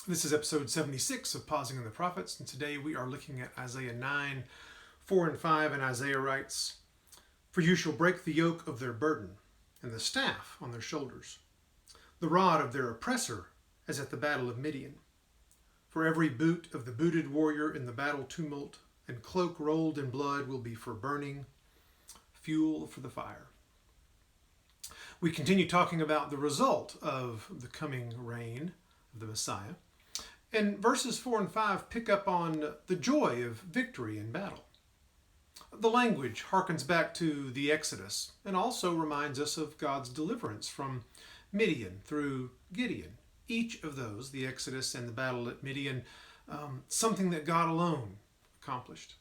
This is episode 76 of Pausing in the Prophets, and today we are looking at Isaiah 9, 4 and 5, and Isaiah writes, "For you shall break the yoke of their burden, and the staff on their shoulders, the rod of their oppressor, as at the battle of Midian. For every boot of the booted warrior in the battle tumult, and cloak rolled in blood will be for burning, fuel for the fire." We continue talking about the result of the coming reign of the Messiah. And verses 4 and 5 pick up on the joy of victory in battle. The language harkens back to the Exodus and also reminds us of God's deliverance from Midian through Gideon. Each of those, the Exodus and the battle at Midian, something that God alone accomplished.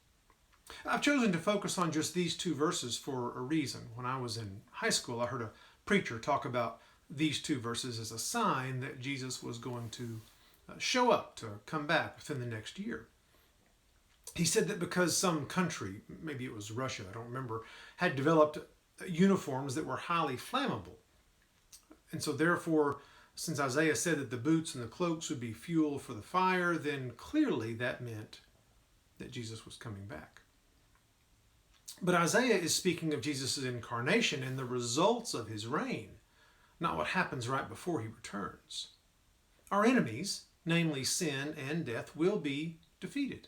I've chosen to focus on just these two verses for a reason. When I was in high school, I heard a preacher talk about these two verses as a sign that Jesus was going to show up, to come back within the next year. He said that because some country, maybe it was Russia, I don't remember, had developed uniforms that were highly flammable. And so therefore, since Isaiah said that the boots and the cloaks would be fuel for the fire, then clearly that meant that Jesus was coming back. But Isaiah is speaking of Jesus' incarnation and the results of his reign, not what happens right before he returns. Our enemies, namely sin and death, will be defeated.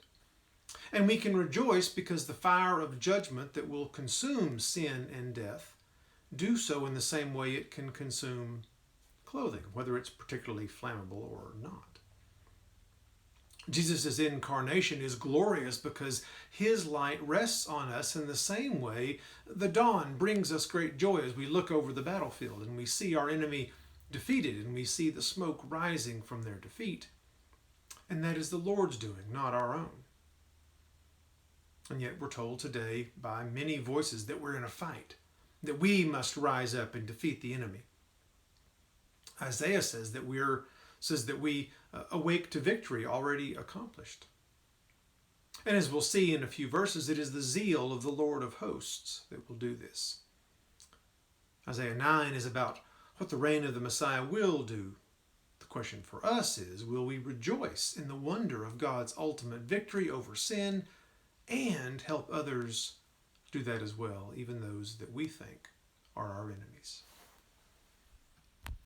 And we can rejoice because the fire of judgment that will consume sin and death do so in the same way it can consume clothing, whether it's particularly flammable or not. Jesus' incarnation is glorious because his light rests on us in the same way the dawn brings us great joy as we look over the battlefield and we see our enemy defeated and we see the smoke rising from their defeat. And that is the Lord's doing, not our own. And yet we're told today by many voices that we're in a fight, that we must rise up and defeat the enemy. Isaiah says that we awake to victory already accomplished. And as we'll see in a few verses, it is the zeal of the Lord of hosts that will do this. Isaiah 9 is about what the reign of the Messiah will do. The question for us is, will we rejoice in the wonder of God's ultimate victory over sin and help others do that as well, even those that we think are our enemies?